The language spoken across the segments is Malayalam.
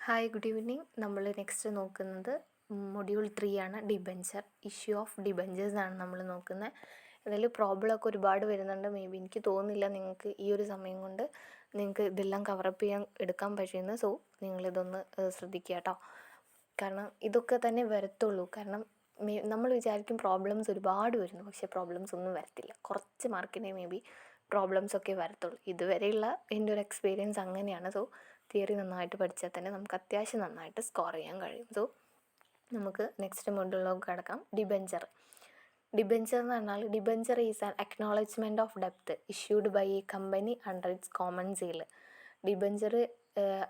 Hi, good evening. നമ്മൾ നെക്സ്റ്റ് നോക്കുന്നത് മൊഡ്യൂൾ 3 ആണ്. ഡിബഞ്ചർ, ഇഷ്യൂ ഓഫ് ഡിബഞ്ചേഴ്സ് ആണ് നമ്മൾ നോക്കുന്നത്. ഇതിൽ പ്രോബ്ലമൊക്കെ ഒരുപാട് വരുന്നുണ്ട്. മേ ബി എനിക്ക് തോന്നുന്നില്ല നിങ്ങൾക്ക് ഈ ഒരു സമയം കൊണ്ട് നിങ്ങൾക്ക് ഇതെല്ലാം കവറപ്പ് ചെയ്യാൻ എടുക്കാൻ പറ്റുമെന്ന്. സോ നിങ്ങളിതൊന്ന് ശ്രദ്ധിക്കുക കേട്ടോ. കാരണം ഇതൊക്കെ തന്നെ വരത്തുള്ളൂ. കാരണം നമ്മൾ വിചാരിക്കും പ്രോബ്ലംസ് ഒരുപാട് വരുന്നു, പക്ഷേ പ്രോബ്ലംസ് ഒന്നും വരത്തില്ല. കുറച്ച് മാർക്കിനെ മേ ബി പ്രോബ്ലംസൊക്കെ വരത്തുള്ളൂ. ഇതുവരെയുള്ള എൻ്റെ ഒരു എക്സ്പീരിയൻസ് അങ്ങനെയാണ്. സോ തിയറി നന്നായിട്ട് പഠിച്ചാൽ തന്നെ നമുക്ക് അത്യാവശ്യം നന്നായിട്ട് സ്കോർ ചെയ്യാൻ കഴിയും. സോ നമുക്ക് നെക്സ്റ്റ് മൊഡ്യൂളിലേക്ക് കിടക്കാം. ഡിബഞ്ചർ എന്ന് പറഞ്ഞാൽ debenture is an acknowledgement of ഡെപ്ത് issued by a company under its common seal. Debenture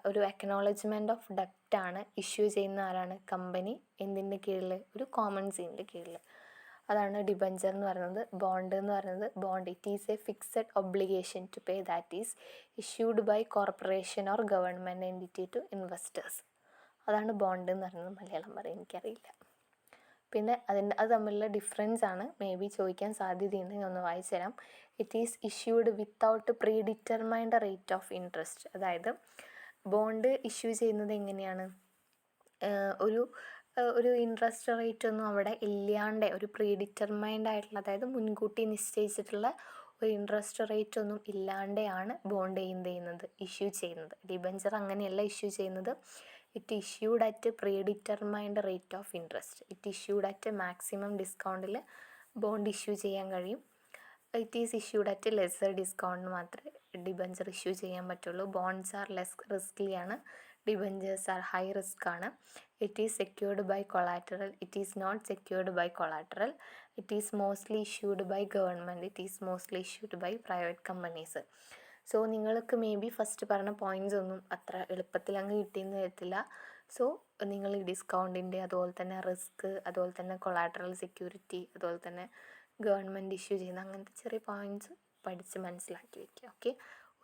ഒരു അക്നോളജ്മെൻറ്റ് ഓഫ് ഡെപ്റ്റാണ് ഇഷ്യൂ ചെയ്യുന്ന ആരാണ്? കമ്പനി. എന്തിൻ്റെ കീഴിൽ? ഒരു കോമൺ സീലിൻ്റെ കീഴിൽ. അതാണ് ഡിബഞ്ചർ എന്ന് പറയുന്നത്. ബോണ്ട് എന്ന് പറയുന്നത്, bond it is a fixed obligation to pay that is issued by corporation or government entity to investors. അതാണ് ബോണ്ട് എന്ന് പറയുന്നത്. മലയാളം പറയും എനിക്കറിയില്ല. പിന്നെ അത് തമ്മിലുള്ള ഡിഫറൻസ് ആണ് മേ ബി ചോദിക്കാൻ സാധ്യതയുണ്ട്. ഞാൻ ഒന്ന് വായിച്ചു തരാം. It is issued without pre determined rate of interest. അതായത് ബോണ്ട് ഇഷ്യൂ ചെയ്യുന്നത് എങ്ങനെയാണ്? ഒരു ഇൻട്രസ്റ്റ് റേറ്റ് ഒന്നും അവിടെ ഇല്ലാണ്ട്, ഒരു പ്രീ ഡിറ്റർമൈൻഡ് ആയിട്ടുള്ള, അതായത് മുൻകൂട്ടി നിശ്ചയിച്ചിട്ടുള്ള ഒരു ഇൻട്രസ്റ്റ് റേറ്റ് ഒന്നും ഇല്ലാണ്ടെയാണ് ബോണ്ട് ഇഷ്യൂ ചെയ്യുന്നത്. ഡിബഞ്ചർ അങ്ങനെയല്ല ഇഷ്യൂ ചെയ്യുന്നത്. It issued at pre determined rate of interest. It issued at maximum ഡിസ്കൗണ്ടിൽ ബോണ്ട് ഇഷ്യൂ ചെയ്യാൻ കഴിയും. It is issued at lesser discount മാത്രമേ ഡിബഞ്ചർ ഇഷ്യൂ ചെയ്യാൻ പറ്റുള്ളൂ. ബോണ്ട്സ് ആർ ലെസ് റിസ്ക്ലിയാണ്, ഡിബഞ്ചേഴ്സ് ആർ ഹൈ റിസ്ക് ആണ്. It is secured by collateral. It is not secured by collateral. It is mostly issued by government. It is mostly issued by private companies. So നിങ്ങൾക്ക് മേ ബി ഫസ്റ്റ് പറഞ്ഞ പോയിൻറ്റ്സ് ഒന്നും അത്ര എളുപ്പത്തിൽ അങ്ങ് കിട്ടിയെന്ന് വരത്തില്ല. സോ നിങ്ങൾ ഈ ഡിസ്കൗണ്ടിൻ്റെ, അതുപോലെ തന്നെ റിസ്ക്, അതുപോലെ തന്നെ കൊളാറ്ററൽ സെക്യൂരിറ്റി, അതുപോലെ തന്നെ ഗവൺമെൻറ് ഇഷ്യൂ ചെയ്യുന്ന അങ്ങനത്തെ ചെറിയ പോയിൻറ്റ്സ് പഠിച്ച് മനസ്സിലാക്കി വയ്ക്കുക. ഓക്കെ,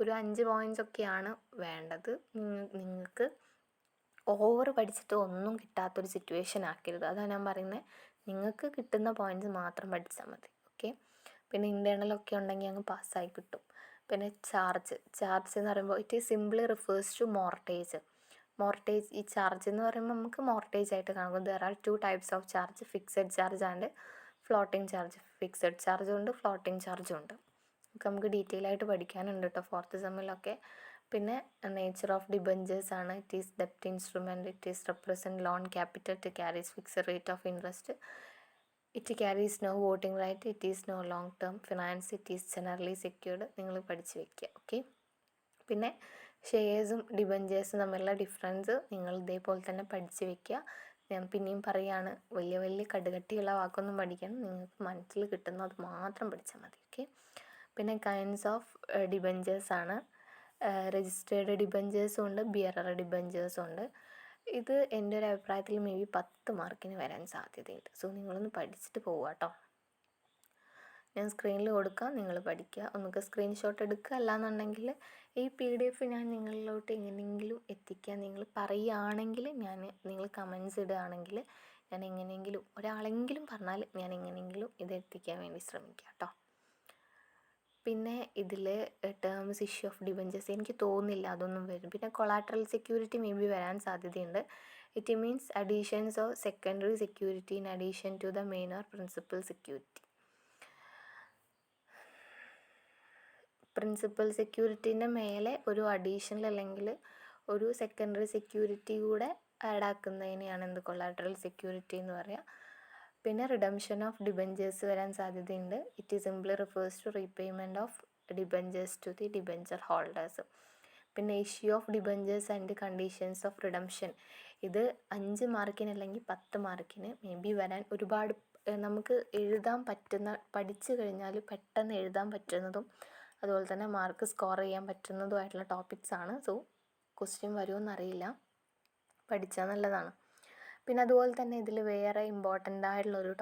ഒരു 5 പോയിൻറ്റ്സ് ഒക്കെയാണ് വേണ്ടത്. നിങ്ങൾക്ക് ഓവർ പഠിച്ചിട്ട് ഒന്നും കിട്ടാത്തൊരു സിറ്റുവേഷൻ ആക്കരുത്. അതാണ് ഞാൻ പറയുന്നത്. നിങ്ങൾക്ക് കിട്ടുന്ന പോയിൻറ്റ്സ് മാത്രം പഠിച്ചാൽ മതി. ഓക്കെ, പിന്നെ ഇൻറ്റേർണലൊക്കെ ഉണ്ടെങ്കിൽ അങ്ങ് പാസ്സായി കിട്ടും. പിന്നെ ചാർജ് എന്ന് പറയുമ്പോൾ it is simply refers to mortgage. ഈ ചാർജ് എന്ന് പറയുമ്പോൾ നമുക്ക് മോർട്ടേജ് ആയിട്ട് കാണും. There are 2 types of charge, fixed charge and floating charge. Fixed ചാർജും ഉണ്ട്, ഫ്ലോട്ടിംഗ് ചാർജും ഉണ്ട്. നമുക്ക് ഡീറ്റെയിൽ ആയിട്ട് പഠിക്കാനുണ്ട് കേട്ടോ 4th സെമ്മിലൊക്കെ. പിന്നെ നേച്ചർ ഓഫ് ഡിബഞ്ചേഴ്സ് ആണ്. ഇറ്റ് ഈസ് ഡെപ്റ്റ് instrument. It is represent loan capital. It carries fixed rate of interest. It carries no voting right. It is no long term finance. It is generally secured. നിങ്ങൾ പഠിച്ച് വയ്ക്കുക. ഓക്കെ, പിന്നെ ഷെയർസും ഡിബഞ്ചേഴ്സും തമ്മിലുള്ള ഡിഫറൻസ് നിങ്ങൾ ഇതേപോലെ തന്നെ പഠിച്ച് വയ്ക്കുക. ഞാൻ പിന്നെയും പറയുകയാണ്, വലിയ കടുകട്ടിയുള്ള വാക്കൊന്നും പഠിക്കണം. നിങ്ങൾക്ക് മനസ്സിൽ കിട്ടുന്നത് മാത്രം പഠിച്ചാൽ മതി. ഓക്കെ, പിന്നെ കൈൻഡ്സ് ഓഫ് ഡിബഞ്ചേഴ്സ് ആണ്. രജിസ്റ്റേർഡ് ഡിബഞ്ചേഴ്സും ഉണ്ട്, ബിയറർ ഡിബഞ്ചേഴ്സും ഉണ്ട്. ഇത് എൻ്റെ ഒരു അഭിപ്രായത്തിൽ മേ ബി 10 മാർക്കിന് വരാൻ സാധ്യതയുണ്ട്. സോ നിങ്ങളൊന്ന് പഠിച്ചിട്ട് പോവുക കേട്ടോ. ഞാൻ സ്ക്രീനിൽ കൊടുക്കാം, നിങ്ങൾ പഠിക്കുക. ഒന്നുകിൽ സ്ക്രീൻഷോട്ട് എടുക്കുക, അല്ലാന്നുണ്ടെങ്കിൽ ഈ PDF ഞാൻ നിങ്ങളിലോട്ട് എങ്ങനെയെങ്കിലും എത്തിക്കാൻ നിങ്ങൾ പറയുകയാണെങ്കിൽ, നിങ്ങൾ കമൻസ് ഇടുകയാണെങ്കിൽ ഞാൻ എങ്ങനെയെങ്കിലും ഒരാളെങ്കിലും പറഞ്ഞാൽ ഞാൻ എങ്ങനെയെങ്കിലും ഇത് എത്തിക്കാൻ വേണ്ടി ശ്രമിക്കാം കേട്ടോ. പിന്നെ ഇതിൽ ടേംസ് ഇഷ്യൂ ഓഫ് ഡിബഞ്ചേഴ്സ് എനിക്ക് തോന്നുന്നില്ല അതൊന്നും വരും. പിന്നെ കൊളാട്രൽ സെക്യൂരിറ്റി മേ ബി വരാൻ സാധ്യതയുണ്ട്. It means additions of secondary security in addition to the main or principal security. Principal സെക്യൂരിറ്റീൻ്റെ മേലെ ഒരു അഡീഷണൽ അല്ലെങ്കിൽ ഒരു സെക്കൻഡറി സെക്യൂരിറ്റി കൂടെ ആഡ് ആക്കുന്നതിനെയാണ് എന്ത് കൊളാട്രൽ സെക്യൂരിറ്റി എന്ന് പറയുക. പിന്നെ റിഡംഷൻ ഓഫ് ഡിബഞ്ചേഴ്സ് വരാൻ സാധ്യതയുണ്ട്. It is simply refers to repayment of debentures to the debenture holders. പിന്നെ issue of debentures and conditions of redemption. ഇത് 5 മാർക്കിന് അല്ലെങ്കിൽ 10 മാർക്കിന് മേ ബി വരാൻ ഒരുപാട് നമുക്ക് എഴുതാൻ പറ്റുന്ന, പഠിച്ചു കഴിഞ്ഞാൽ പെട്ടെന്ന് എഴുതാൻ പറ്റുന്നതും അതുപോലെ തന്നെ മാർക്ക് സ്കോർ ചെയ്യാൻ പറ്റുന്നതുമായിട്ടുള്ള ടോപ്പിക്സാണ്. സോ ക്വസ്റ്റ്യൻ വരുമെന്നറിയില്ല, പഠിച്ചാൽ നല്ലതാണ്. പിന്നെ അതുപോലെ തന്നെ ഇതിൽ വേറെ ഇമ്പോർട്ടൻ്റ് ആയിട്ടുള്ളൊരു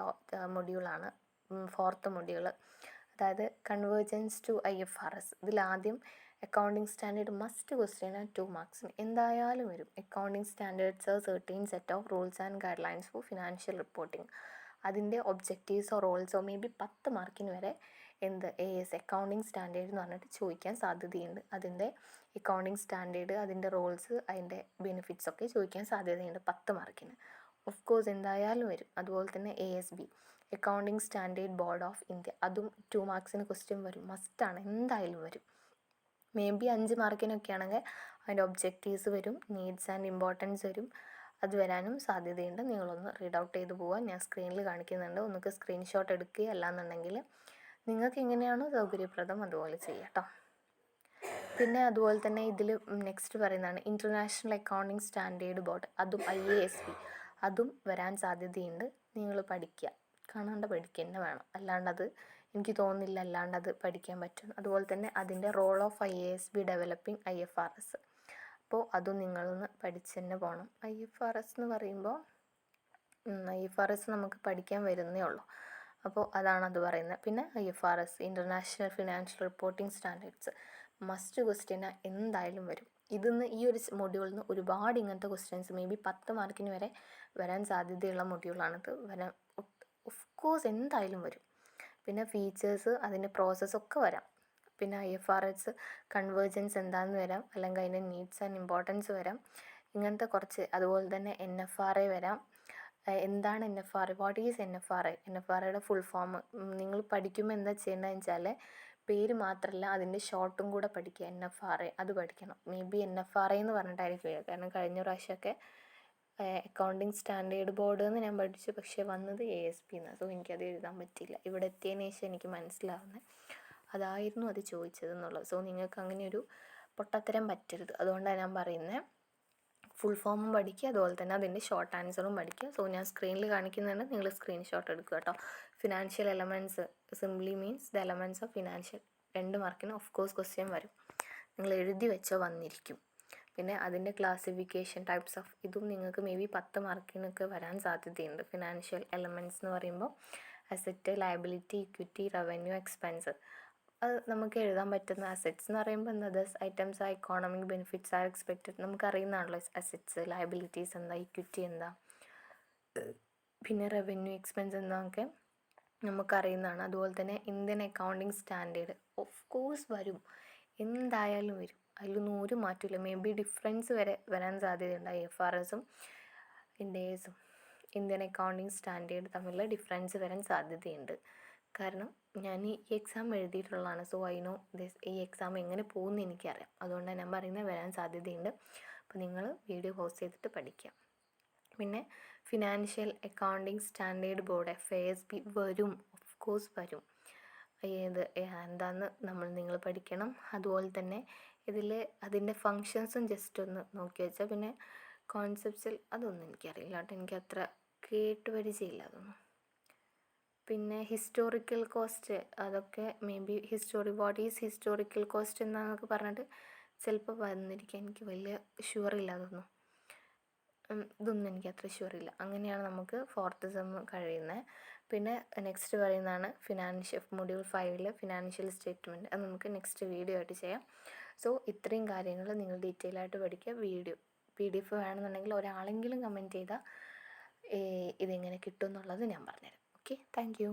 മൊഡ്യൂളാണ് 4th മൊഡ്യൂൾ, അതായത് കൺവേർജൻസ് ടു IFRS. ഇതിലാദ്യം അക്കൗണ്ടിങ് സ്റ്റാൻഡേർഡ് മസ്റ്റ് ക്വസ്റ്റ്യൻ 2 മാർക്സിന് എന്തായാലും വരും. Accounting standards 13 set of rules and guidelines for financial reporting. അതിൻ്റെ ഒബ്ജക്റ്റീവ്സോ റോൾസോ മേ ബി 10 മാർക്കിന് വരെ AS അക്കൗണ്ടിങ് സ്റ്റാൻഡേർഡ് എന്ന് പറഞ്ഞിട്ട് ചോദിക്കാൻ സാധ്യതയുണ്ട്. അതിൻ്റെ അക്കൗണ്ടിങ് സ്റ്റാൻഡേർഡ്, അതിൻ്റെ റോൾസ്, അതിൻ്റെ ബെനിഫിറ്റ്സ് ഒക്കെ ചോദിക്കാൻ സാധ്യതയുണ്ട് 10 മാർക്കിന്. ഓഫ് കോഴ്സ് എന്തായാലും വരും. അതുപോലെ തന്നെ ASB accounting standard board of India, അതും 2 മാർക്സിന് ക്വസ്റ്റ്യൻ വരും, മസ്റ്റാണ്, എന്തായാലും വരും. മേ ബി 5 മാർക്കിനൊക്കെ ആണെങ്കിൽ അതിൻ്റെ ഒബ്ജക്റ്റീവ്സ് വരും, നീഡ്സ് ആൻഡ് ഇമ്പോർട്ടൻസ് വരും, അത് വരാനും സാധ്യതയുണ്ട്. നിങ്ങളൊന്ന് റീഡ് ഔട്ട് ചെയ്ത് പോകാൻ ഞാൻ സ്ക്രീനിൽ കാണിക്കുന്നുണ്ട്. ഒന്നുകിൽ സ്ക്രീൻഷോട്ട് എടുക്കുക, അല്ലാന്നുണ്ടെങ്കിൽ നിങ്ങൾക്ക് എങ്ങനെയാണോ സൗകര്യപ്രദം അതുപോലെ ചെയ്യാം കേട്ടോ. പിന്നെ അതുപോലെ തന്നെ ഇതിൽ നെക്സ്റ്റ് പറയുന്നതാണ് ഇൻ്റർനാഷണൽ അക്കൗണ്ടിങ് സ്റ്റാൻഡേർഡ് ബോർഡ്, അതും IASB, അതും വരാൻ സാധ്യതയുണ്ട്. നിങ്ങൾ പഠിക്കുക, കാണാണ്ട് പഠിക്കുക തന്നെ വേണം, അല്ലാണ്ടത് എനിക്ക് തോന്നുന്നില്ല അല്ലാണ്ടത് പഠിക്കാൻ പറ്റും. അതുപോലെ തന്നെ അതിൻ്റെ role of IASB developing IFRS, അപ്പോൾ അതും നിങ്ങളൊന്ന് പഠിച്ച് തന്നെ പോകണം. IFRS എന്ന് പറയുമ്പോൾ IFRS നമുക്ക് പഠിക്കാൻ വരുന്നേ ഉള്ളൂ, അപ്പോൾ അതാണത് പറയുന്നത്. പിന്നെ IFRS international financial reporting standards must question എന്തായാലും വരും. ഇതിന്ന് ഈ ഒരു മൊഡ്യൂളിൽ നിന്ന് ഒരുപാട് ഇങ്ങനത്തെ ക്വസ്റ്റ്യൻസ് മേ ബി 10 മാർക്കിന് വരെ വരാൻ സാധ്യതയുള്ള മൊഡ്യൂളാണിത്. വരാൻ ഓഫ് കോഴ്സ് എന്തായാലും വരും. പിന്നെ ഫീച്ചേഴ്സ്, അതിൻ്റെ പ്രോസസ്സൊക്കെ വരാം. പിന്നെ IFRS കൺവേർജൻസ് എന്താണെന്ന് വരാം, അല്ലെങ്കിൽ അതിൻ്റെ നീഡ്സ് ആൻഡ് ഇമ്പോർട്ടൻസ് വരാം, ഇങ്ങനത്തെ കുറച്ച്. അതുപോലെ തന്നെ NFRA വരാം. എന്താണ് NFRA, വാട്ട് ഈസ് NFRA, NFRAയുടെ ഫുൾ ഫോം നിങ്ങൾ പഠിക്കുമ്പോൾ എന്താ ചെയ്യേണ്ടതെന്ന് വെച്ചാൽ പേര് മാത്രമല്ല അതിൻ്റെ ഷോർട്ടും കൂടെ പഠിക്കുക. NFRA അത് പഠിക്കണം. മേ ബി NFRA എന്ന് പറഞ്ഞിട്ടായിരിക്കും വരിക, കാരണം കഴിഞ്ഞ പ്രാവശ്യമൊക്കെ അക്കൗണ്ടിങ് സ്റ്റാൻഡേർഡ് ബോർഡ് എന്ന് ഞാൻ പഠിച്ചു, പക്ഷേ വന്നത് ASB എന്നാണ്. സോ എനിക്കത് എഴുതാൻ പറ്റിയില്ല. ഇവിടെ എത്തിയതിന് ശേഷം എനിക്ക് മനസ്സിലാവുന്നത് അതായിരുന്നു അത് ചോദിച്ചതെന്നുള്ളത്. സോ നിങ്ങൾക്ക് അങ്ങനെ ഒരു പൊട്ടത്തരം പറ്റരുത്, അതുകൊണ്ടാണ് ഞാൻ പറയുന്നത്. ഫുൾ ഫോമും പഠിക്കുക, അതുപോലെ തന്നെ അതിൻ്റെ ഷോർട്ട് ആൻസറും പഠിക്കുക. സോ ഞാൻ സ്ക്രീനിൽ കാണിക്കുന്നുണ്ട്, നിങ്ങൾ സ്ക്രീൻഷോട്ട് എടുക്കുക കേട്ടോ. Financial elements simply means the elements of financial, 2 മാർക്കിന് ഓഫ് കോഴ്സ് ക്വസ്റ്റ്യൻ വരും, നിങ്ങൾ എഴുതി വെച്ചോ വന്നിരിക്കും. പിന്നെ അതിൻ്റെ ക്ലാസിഫിക്കേഷൻ ടൈപ്സ് ഓഫ്, ഇതും നിങ്ങൾക്ക് മേ ബി 10 മാർക്കിനൊക്കെ വരാൻ സാധ്യതയുണ്ട്. ഫിനാൻഷ്യൽ എലമെൻറ്റ്സ് എന്ന് പറയുമ്പോൾ asset, liability, equity, revenue, expense, അത് നമുക്ക് എഴുതാൻ പറ്റുന്ന. അസറ്റ്സ് എന്ന് പറയുമ്പോൾ എന്താ, ഐറ്റംസ് ആ ഇക്കോണമിക് ബെനിഫിറ്റ്സ് ആർ എക്സ്പെക്റ്റഡ്, നമുക്കറിയുന്നതാണല്ലോ അസറ്റ്സ്, ലയബിലിറ്റീസ് എന്താ, ഇക്വിറ്റി എന്താ, പിന്നെ റവന്യൂ, എക്സ്പെൻസ് എന്താന്നൊക്കെ നമുക്കറിയുന്നതാണ്. അതുപോലെ തന്നെ Indian accounting standard of course വരും, എന്തായാലും വരും, അതിലൊന്നും ഒരു മാറ്റമില്ല. മേ ബി ഡിഫറൻസ് വരെ വരാൻ സാധ്യതയുണ്ട്. IFRSും INDASും ഇന്ത്യൻ അക്കൗണ്ടിങ് സ്റ്റാൻഡേർഡ് തമ്മിലുള്ള ഡിഫറൻസ് വരാൻ സാധ്യതയുണ്ട്. കാരണം ഞാൻ ഈ എക്സാം എഴുതിയിട്ടുള്ളതാണ്. സോ ഐ നോ ദിസ്, ഈ എക്സാം എങ്ങനെ പോകുമെന്ന് എനിക്കറിയാം, അതുകൊണ്ടാണ് ഞാൻ പറയുന്നത് വരാൻ സാധ്യതയുണ്ട്. അപ്പോൾ നിങ്ങൾ വീഡിയോ പോസ് ചെയ്തിട്ട് പഠിക്കുക. പിന്നെ financial accounting standard board FASB വരും, ഓഫ് കോഴ്സ് വരും. എന്താണെന്ന് നിങ്ങൾ പഠിക്കണം. അതുപോലെ തന്നെ ഇതിൽ അതിൻ്റെ ഫങ്ഷൻസും ജസ്റ്റ് ഒന്ന് നോക്കി വെച്ചാൽ, പിന്നെ കോൺസെപ്റ്റ്സിൽ അതൊന്നും എനിക്കറിയില്ല കേട്ടോ, എനിക്കത്ര കേട്ട് പരിചയമില്ല അതൊന്നും. പിന്നെ ഹിസ്റ്റോറിക്കൽ കോസ്റ്റ്, അതൊക്കെ may be what is historical cost എന്നാന്നൊക്കെ പറഞ്ഞിട്ട് ചിലപ്പോൾ വന്നിരിക്കുക, എനിക്ക് വലിയ ഷുവറില്ല അതൊന്നും. ഇതൊന്നും എനിക്ക് അത്ര ഷുവറില്ല. അങ്ങനെയാണ് നമുക്ക് 4th സെം കഴിയുന്നത്. പിന്നെ നെക്സ്റ്റ് പറയുന്നതാണ് മൊഡ്യൂൾ 5 ഫിനാൻഷ്യൽ സ്റ്റേറ്റ്മെൻറ്റ്, അത് നമുക്ക് നെക്സ്റ്റ് വീഡിയോ ആയിട്ട് ചെയ്യാം. സോ ഇത്രയും കാര്യങ്ങൾ നിങ്ങൾ ഡീറ്റെയിൽ ആയിട്ട് പഠിക്കുക. PDF വേണമെന്നുണ്ടെങ്കിൽ ഒരാളെങ്കിലും കമൻറ്റ് ചെയ്താൽ ഇതെങ്ങനെ കിട്ടും എന്നുള്ളത് ഞാൻ പറഞ്ഞുതരാം. Okay, thank you.